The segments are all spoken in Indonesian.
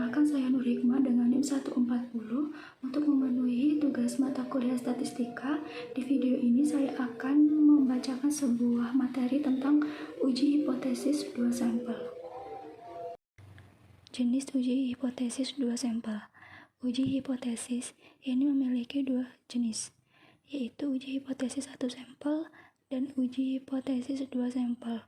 Perkenalkan, saya Nur Hikmah dengan NIM 140 untuk memenuhi tugas mata kuliah statistika. Di video ini saya akan membacakan sebuah materi tentang uji hipotesis 2 sampel. Jenis uji hipotesis 2 sampel. Uji hipotesis ini memiliki dua jenis, yaitu uji hipotesis 1 sampel dan uji hipotesis 2 sampel.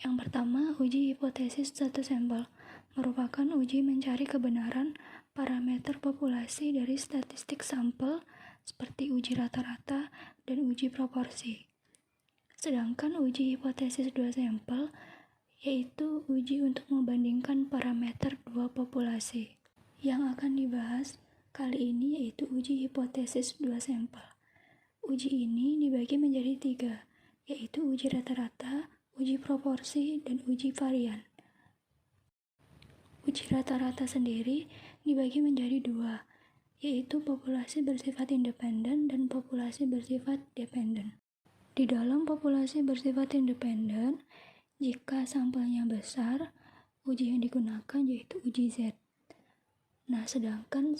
Yang pertama, uji hipotesis 1 sampel merupakan uji mencari kebenaran parameter populasi dari statistik sampel seperti uji rata-rata dan uji proporsi. Sedangkan uji hipotesis 2 sampel yaitu uji untuk membandingkan parameter dua populasi. Yang akan dibahas kali ini yaitu uji hipotesis 2 sampel. Uji ini dibagi menjadi 3, yaitu uji rata-rata, uji proporsi, dan uji varian. Uji rata-rata sendiri dibagi menjadi 2, yaitu populasi bersifat independen dan populasi bersifat dependen. Di dalam populasi bersifat independen, jika sampelnya besar, uji yang digunakan yaitu uji Z. Nah, sedangkan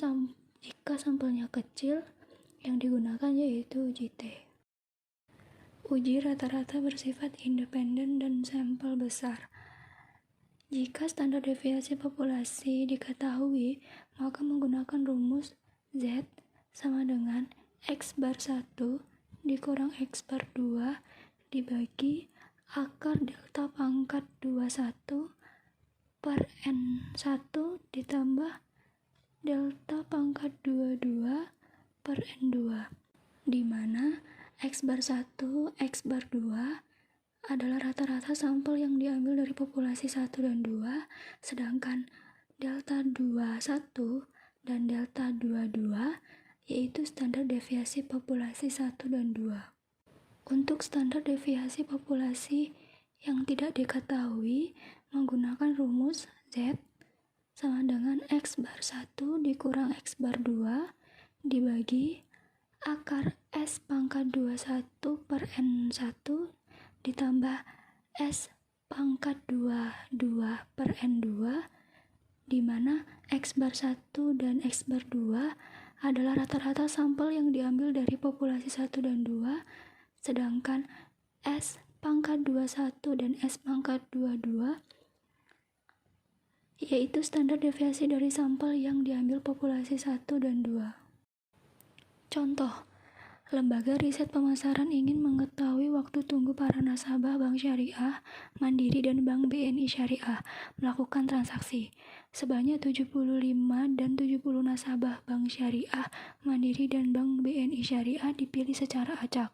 jika sampelnya kecil, yang digunakan yaitu uji T. Uji rata-rata bersifat independen dan sampel besar. Jika standar deviasi populasi diketahui, maka menggunakan rumus Z sama dengan X bar 1 dikurang X bar 2 dibagi akar delta pangkat 21 per N1 ditambah delta pangkat 22 per N2, di mana X bar 1, X bar 2 adalah rata-rata sampel yang diambil dari populasi 1 dan 2, sedangkan delta 21 dan delta 22 yaitu standar deviasi populasi 1 dan 2. Untuk standar deviasi populasi yang tidak diketahui, menggunakan rumus Z sama dengan X bar 1 dikurang X bar 2 dibagi akar S pangkat 21 per N1 ditambah S pangkat 22 per N2, di mana X bar 1 dan X bar 2 adalah rata-rata sampel yang diambil dari populasi 1 dan 2, sedangkan S pangkat 21 dan S pangkat 22 yaitu standar deviasi dari sampel yang diambil populasi 1 dan 2. Contoh, lembaga riset pemasaran ingin mengetahui waktu tunggu para nasabah Bank Syariah, Mandiri, dan Bank BNI Syariah melakukan transaksi. Sebanyak 75 dan 70 nasabah Bank Syariah, Mandiri, dan Bank BNI Syariah dipilih secara acak.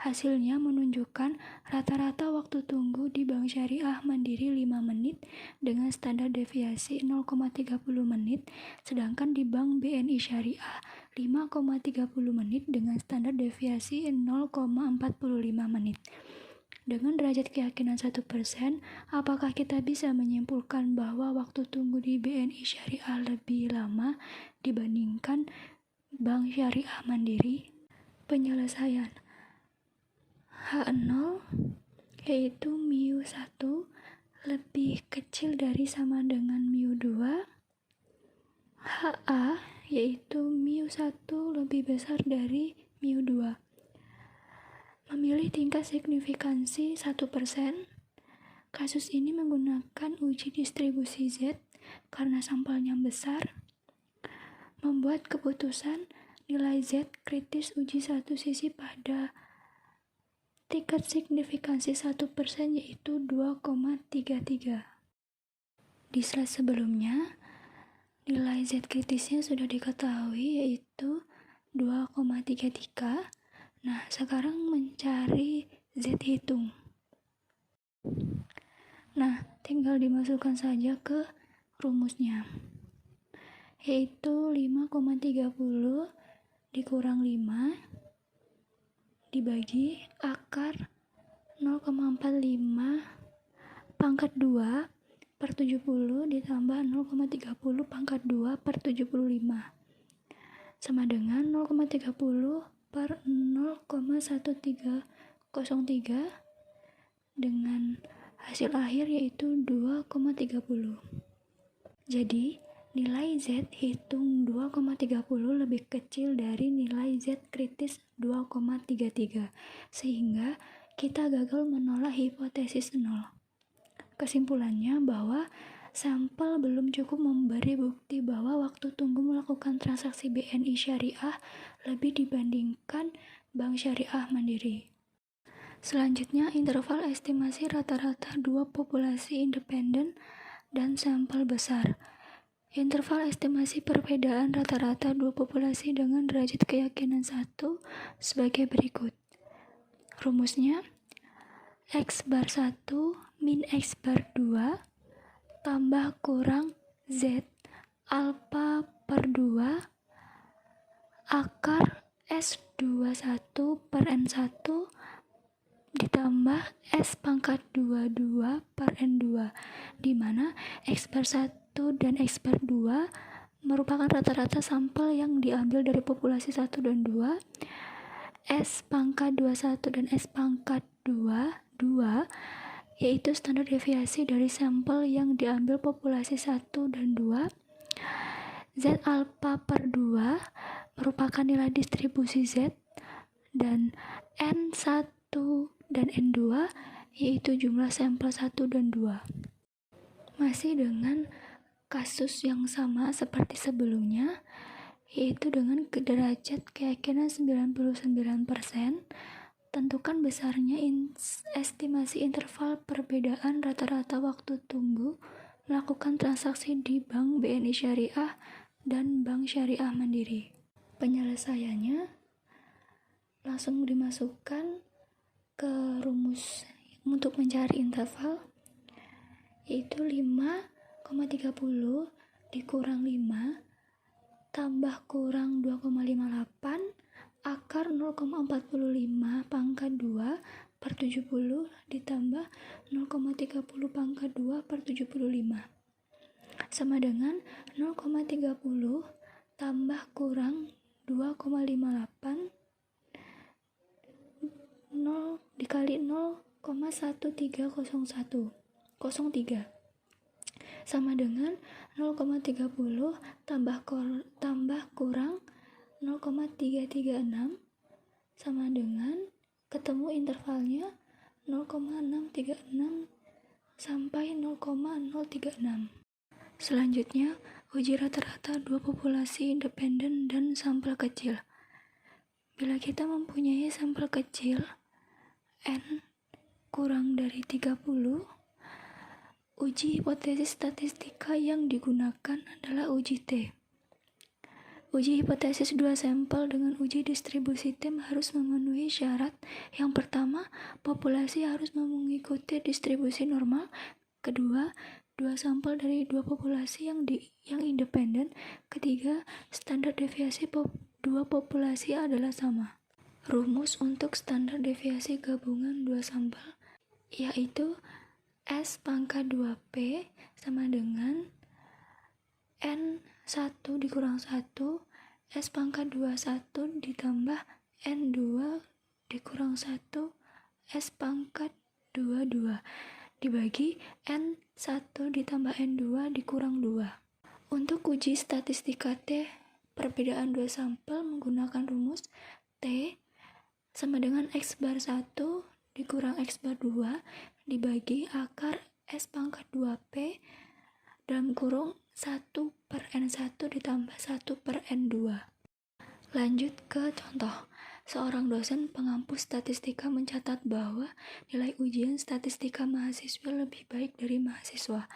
Hasilnya menunjukkan rata-rata waktu tunggu di Bank Syariah Mandiri 5 menit dengan standar deviasi 0,30 menit, sedangkan di Bank BNI Syariah 5,30 menit dengan standar deviasi 0,45 menit. Dengan derajat keyakinan 1%, apakah kita bisa menyimpulkan bahwa waktu tunggu di BNI Syariah lebih lama dibandingkan Bank Syariah Mandiri? Penyelesaian H0 yaitu mu1 lebih kecil dari sama dengan mu2, HA yaitu mu1 lebih besar dari mu2. Memilih tingkat signifikansi 1%. Kasus ini menggunakan uji distribusi Z karena sampelnya besar. Membuat keputusan nilai Z kritis uji satu sisi pada tingkat signifikansi 1% yaitu 2,33. Di slide sebelumnya, nilai Z kritisnya sudah diketahui yaitu 2,33. Nah, sekarang mencari Z hitung. Nah, tinggal dimasukkan saja ke rumusnya, yaitu 5,30 dikurang 5 dibagi akar 0,45 pangkat 2 per 70 ditambah 0,30 pangkat 2 per 75 sama dengan 0,30 per 0,1303 dengan hasil akhir yaitu 2,30. Jadi, nilai Z hitung 2,30 lebih kecil dari nilai Z kritis 2,33, sehingga kita gagal menolak hipotesis nol. Kesimpulannya bahwa sampel belum cukup memberi bukti bahwa waktu tunggu melakukan transaksi BNI Syariah lebih dibandingkan Bank Syariah Mandiri. Selanjutnya, interval estimasi rata-rata dua populasi independen dan sampel besar. Interval estimasi perbedaan rata-rata dua populasi dengan derajat keyakinan 1 sebagai berikut. Rumusnya, X bar 1 min X bar 2 tambah kurang Z alpha per 2 akar S21 per N1 ditambah S pangkat 22 per N2, di mana X bar 1 dan X bar 2 merupakan rata-rata sampel yang diambil dari populasi 1 dan 2. S pangkat 21 dan S pangkat 2 yaitu standar deviasi dari sampel yang diambil populasi 1 dan 2. Z alpha per 2 merupakan nilai distribusi Z, dan N1 dan N2 yaitu jumlah sampel 1 dan 2. Masih dengan kasus yang sama seperti sebelumnya, yaitu dengan derajat keyakinan 99%, tentukan besarnya estimasi interval perbedaan rata-rata waktu tunggu melakukan transaksi di Bank BNI Syariah dan Bank Syariah Mandiri. Penyelesaiannya langsung dimasukkan ke rumus untuk mencari interval, yaitu 5,30 dikurang 5 tambah kurang 2,58 akar 0,45 pangkat 2 per 70 ditambah 0,30 pangkat 2 per 75 sama dengan 0,30 tambah kurang 2,58 0 dikali 0,1301 sama dengan 0,30 tambah kurang 0,336 sama dengan, ketemu intervalnya 0,636 sampai 0,036. Selanjutnya, uji rata-rata dua populasi independen dan sampel kecil. Bila kita mempunyai sampel kecil N kurang dari 30, uji hipotesis statistika yang digunakan adalah uji T. Uji hipotesis dua sampel dengan uji distribusi T harus memenuhi syarat. Yang pertama, populasi harus mengikuti distribusi normal. Kedua, dua sampel dari dua populasi yang independen. Ketiga, standar deviasi dua populasi adalah sama. Rumus untuk standar deviasi gabungan dua sampel yaitu S pangkat 2P sama dengan N1 dikurang 1 S pangkat 21 ditambah N2 dikurang 1 S pangkat 22 dibagi N1 ditambah N2 dikurang 2. Untuk uji statistika T perbedaan dua sampel menggunakan rumus T sama dengan X bar 1 dikurang X bar 2 dibagi akar S pangkat 2P dalam kurung 1 per N1 ditambah 1 per N2. Lanjut ke contoh. Seorang dosen pengampu statistika mencatat bahwa nilai ujian statistika mahasiswa lebih baik dari mahasiswa.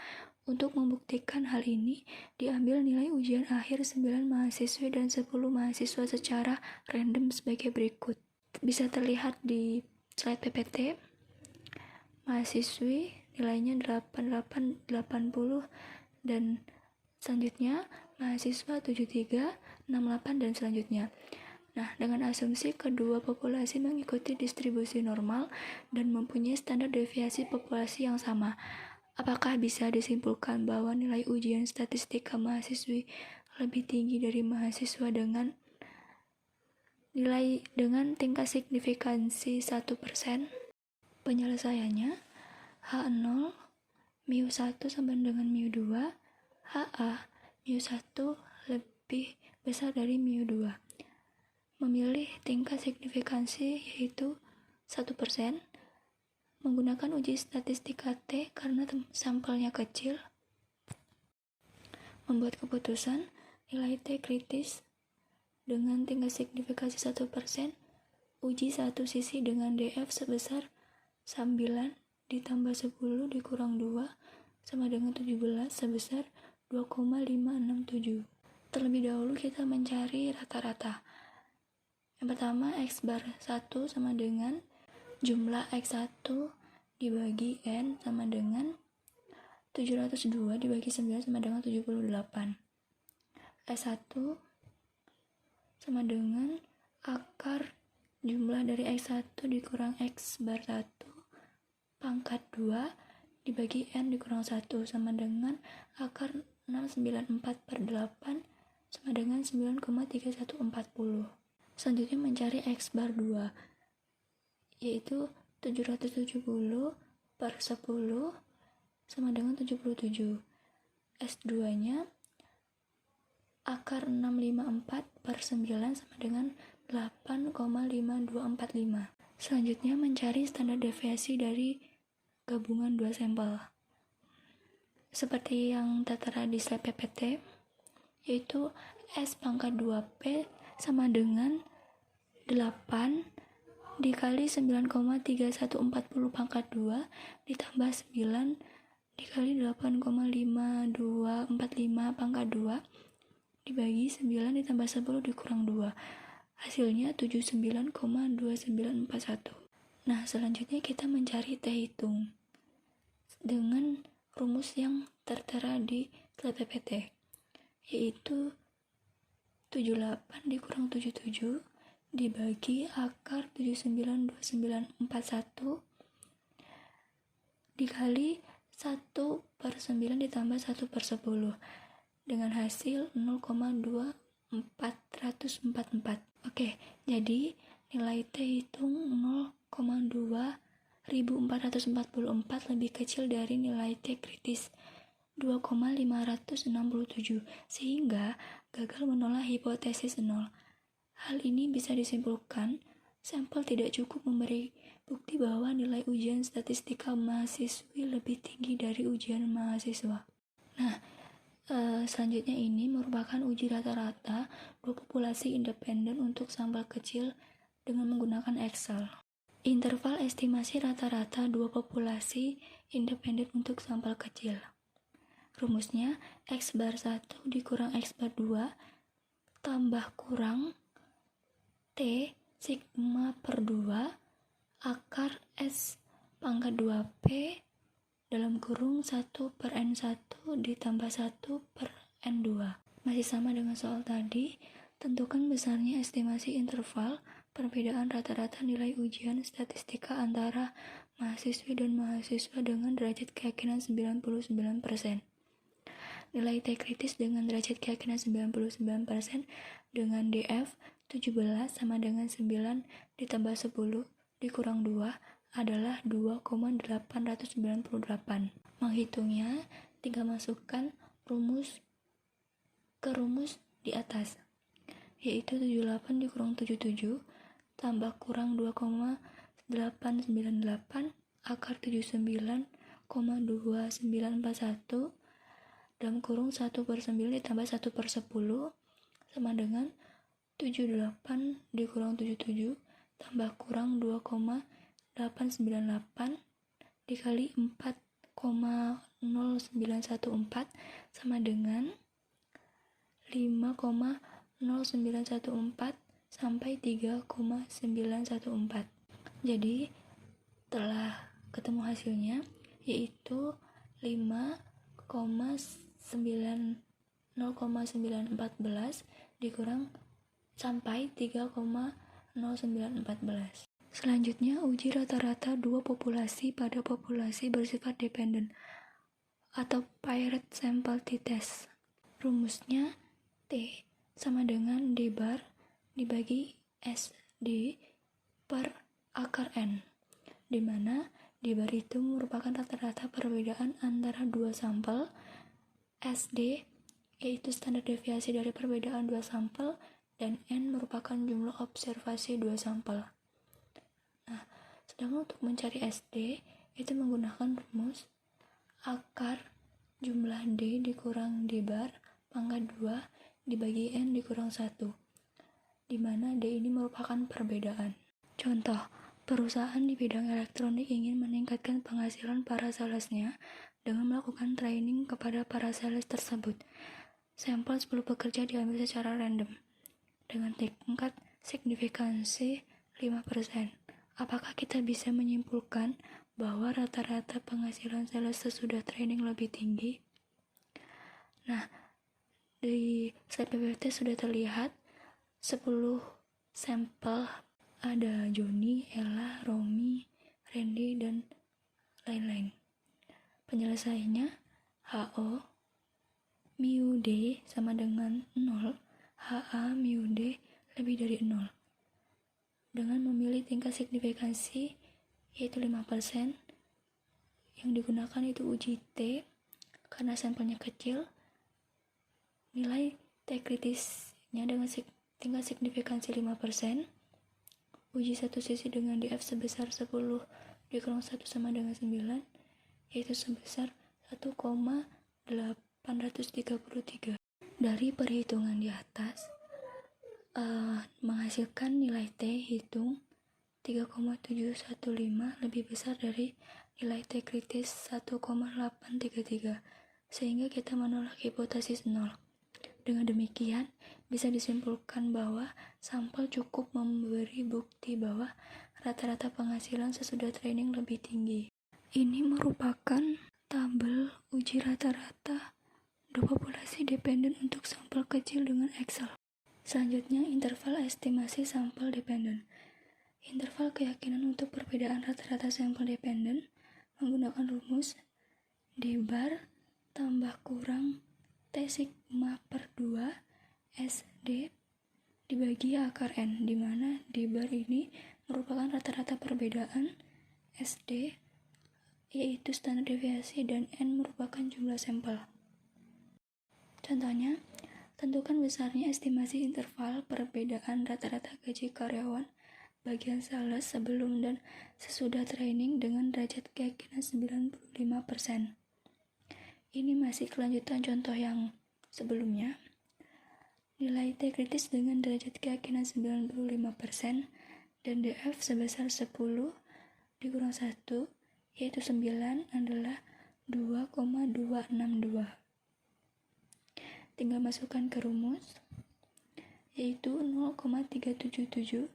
Untuk membuktikan hal ini, diambil nilai ujian akhir 9 mahasiswa dan 10 mahasiswa secara random sebagai berikut. Bisa terlihat di slide PPT. Mahasiswi nilainya 88, 80 dan selanjutnya mahasiswa 73, 68 dan selanjutnya. Nah, dengan asumsi kedua populasi mengikuti distribusi normal dan mempunyai standar deviasi populasi yang sama, apakah bisa disimpulkan bahwa nilai ujian statistika mahasiswi lebih tinggi dari mahasiswa dengan tingkat signifikansi 1%? Penyelesaiannya, H0 mu1 sama dengan mu2 HA mu1 lebih besar dari mu2. Memilih tingkat signifikansi yaitu 1%, menggunakan uji statistika T karena sampelnya kecil. Membuat keputusan nilai T kritis dengan tingkat signifikansi 1%, uji satu sisi dengan DF sebesar 9 ditambah 10 dikurang 2 sama dengan 17 sebesar 2,567. Terlebih dahulu kita mencari rata-rata. Yang pertama, X bar 1 sama dengan jumlah X1 dibagi N sama dengan 702 dibagi 9 sama dengan 78. S1 sama dengan akar jumlah dari X1 dikurang X bar 1 pangkat 2 dibagi N dikurang 1 sama dengan akar 694 per 8 sama dengan 9,3140. Selanjutnya mencari X bar 2, yaitu 770 per 10 sama dengan 77. S2 nya akar 654 per 9 sama dengan 8,5245. Selanjutnya mencari standar deviasi dari gabungan dua sampel. Seperti yang tertera di slide PPT, yaitu S pangkat 2P sama dengan 8 dikali 9,3140 pangkat 2 ditambah 9 dikali 8,5245 pangkat 2 dibagi 9 ditambah 10 dikurang 2. Hasilnya 79,2941. Nah, selanjutnya kita mencari T hitung dengan rumus yang tertera di slide PPT, yaitu 78 dikurang 77 dibagi akar 792941 dikali 1 per 9 ditambah 1 per 10 dengan hasil 0,2444. Oke, jadi nilai T hitung 0,2444 lebih kecil dari nilai T kritis 2,567 sehingga gagal menolak hipotesis 0. Hal ini bisa disimpulkan sampel tidak cukup memberi bukti bahwa nilai ujian statistika mahasiswi lebih tinggi dari ujian mahasiswa. Nah, selanjutnya ini merupakan uji rata-rata dua populasi independen untuk sampel kecil dengan menggunakan Excel. Interval estimasi rata-rata dua populasi independen untuk sampel kecil. Rumusnya X bar 1 dikurang X bar 2 tambah kurang T sigma per 2 akar S pangkat 2P dalam kurung 1 per N1 ditambah 1 per N2. Masih sama dengan soal tadi, tentukan besarnya estimasi interval perbedaan rata-rata nilai ujian statistika antara mahasiswi dan mahasiswa dengan derajat keyakinan 99%. Nilai T kritis dengan derajat keyakinan 99% dengan DF 17 sama dengan 9 ditambah 10 dikurang 2 adalah 2,898. Menghitungnya, tinggal masukkan rumus ke rumus di atas, yaitu 78 dikurang 77 tambah kurang 2,898 akar 79,2941 dalam kurung 1 per 9 ditambah 1 per 10 sama dengan 78 dikurang 77 tambah kurang 2,898 dikali 4,0914 sama dengan 5,0914 sampai 3,914. Jadi telah ketemu hasilnya, yaitu 0,914 dikurang sampai 3,0914. Selanjutnya, uji rata-rata dua populasi pada populasi bersifat dependen atau paired sample t-test. Rumusnya T sama dengan D bar dibagi SD per akar N, di mana D bar itu merupakan rata-rata perbedaan antara dua sampel SD, yaitu standar deviasi dari perbedaan dua sampel, dan N merupakan jumlah observasi dua sampel. Nah, sedangkan untuk mencari SD, itu menggunakan rumus akar jumlah D dikurang D bar pangkat 2 dibagi N dikurang 1, di mana D ini merupakan perbedaan. Contoh, perusahaan di bidang elektronik ingin meningkatkan penghasilan para salesnya dengan melakukan training kepada para sales tersebut. Sampel 10 pekerja diambil secara random dengan tingkat signifikansi 5%. Apakah kita bisa menyimpulkan bahwa rata-rata penghasilan sales sesudah training lebih tinggi? Nah, di slide PPT sudah terlihat 10 sampel, ada Joni, Ella, Romi, Randy, dan lain-lain. Penyelesaiannya HO mu D sama dengan 0, HA mu D lebih dari 0. Dengan memilih tingkat signifikansi yaitu 5%, yang digunakan itu uji T karena sampelnya kecil. Nilai T kritisnya dengan tingkat signifikansi 5%, uji satu sisi dengan DF sebesar 10 dikurang 1 sama dengan 9, yaitu sebesar 1,833. Dari perhitungan di atas, menghasilkan nilai T hitung 3,715 lebih besar dari nilai T kritis 1,833, sehingga kita menolak hipotesis 0. Dengan demikian, bisa disimpulkan bahwa sampel cukup memberi bukti bahwa rata-rata penghasilan sesudah training lebih tinggi. Ini merupakan tabel uji rata-rata dua populasi dependen untuk sampel kecil dengan Excel. Selanjutnya, interval estimasi sampel dependen. Interval keyakinan untuk perbedaan rata-rata sampel dependen menggunakan rumus D bar tambah kurang T sigma per 2 SD dibagi akar N, di mana D bar ini merupakan rata-rata perbedaan, SD yaitu standar deviasi, dan N merupakan jumlah sampel. Contohnya, tentukan besarnya estimasi interval perbedaan rata-rata gaji karyawan bagian sales sebelum dan sesudah training dengan derajat keyakinan 95%. Ini masih kelanjutan contoh yang sebelumnya. Nilai T kritis dengan derajat keyakinan 95% dan DF sebesar 10 dikurang 1, yaitu 9 adalah 2,262. Tinggal masukkan ke rumus, yaitu 0,377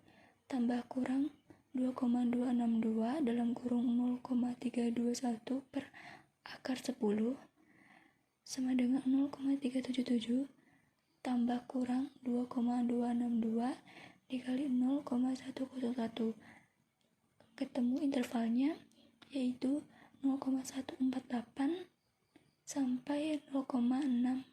tambah kurang 2,262 dalam kurung 0,321 per akar 10 sama dengan 0,377 tambah kurang 2,262 dikali 0,101. Ketemu intervalnya, yaitu 0,148 sampai 0,605.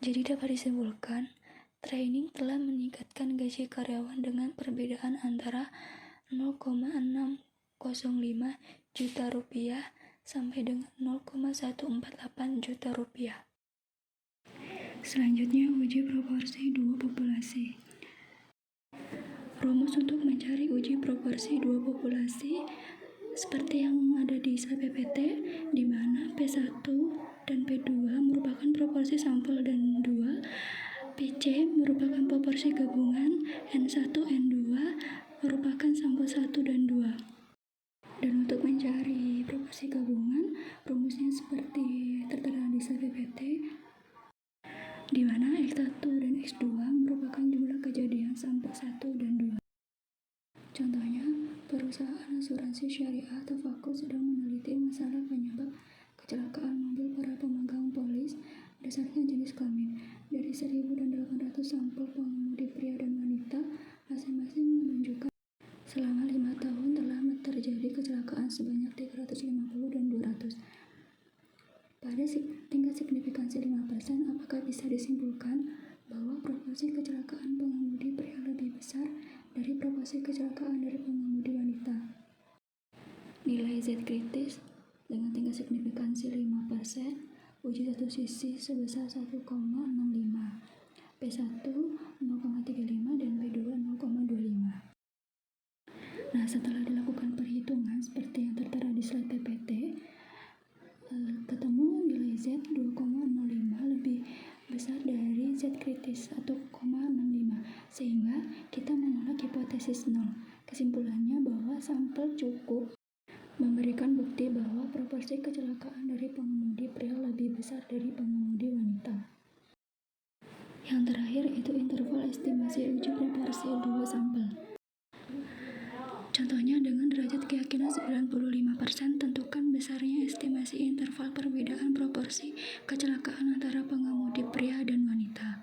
Jadi dapat disimpulkan, training telah meningkatkan gaji karyawan dengan perbedaan antara 0,605 juta rupiah sampai dengan 0,148 juta rupiah. Selanjutnya, uji proporsi dua populasi. Rumus untuk mencari uji proporsi dua populasi seperti yang ada di slide PPT, di mana P1 dan P2 merupakan proporsi sampel dan 2, PC merupakan proporsi gabungan, N1, N2 merupakan sampel 1 dan 2. Dan untuk mencari proporsi gabungan, rumusnya seperti tertera di slide PPT, di mana X1 dan X2 merupakan jumlah kejadian sampel 1 dan 2. Contohnya, perusahaan asuransi syariah Tafakkur sedang meneliti masalah penyebab kecelakaan mobil para pemegang polis berdasarkan jenis kelamin. Dari 1.800 sampel pengemudi pria dan wanita, masing-masing menunjukkan selama 5 tahun telah terjadi kecelakaan sebanyak 350 dan 200. Pada tingkat signifikansi 5%, apakah bisa disimpulkan bahwa proporsi kecelakaan pengemudi pria lebih besar dari proporsi kecelakaan dari pengemudi wanita? Nilai Z kritis dengan tingkat signifikansi 5%, uji satu sisi sebesar 1,65, P1 0,35 dan P2 0,25. Nah, setelah dilakukan perhitungan seperti yang tertera di slide PPT, ketemu nilai Z 2,05 lebih besar dari Z kritis 1,65, sehingga kita menolak hipotesis 0. Kesimpulannya bahwa sampel cukup memberikan bukti bahwa proporsi kecelakaan dari pengemudi pria lebih besar dari pengemudi wanita. Yang terakhir itu interval estimasi uji proporsi 2 sampel. Contohnya dengan derajat keyakinan 95%, tentukan besarnya estimasi interval perbedaan proporsi kecelakaan antara pengemudi pria dan wanita.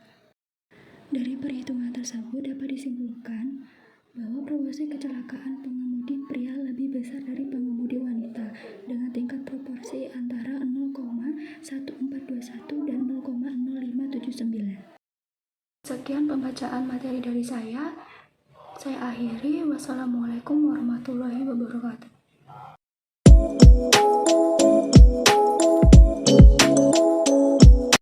Dari perhitungan tersebut dapat disimpulkan bahwa proporsi kecelakaan pengemudi pria lebih besar dari pengemudi wanita dengan tingkat proporsi antara 0,1421 dan 0,0579. Sekian pembacaan materi dari saya akhiri. Wassalamualaikum warahmatullahi wabarakatuh.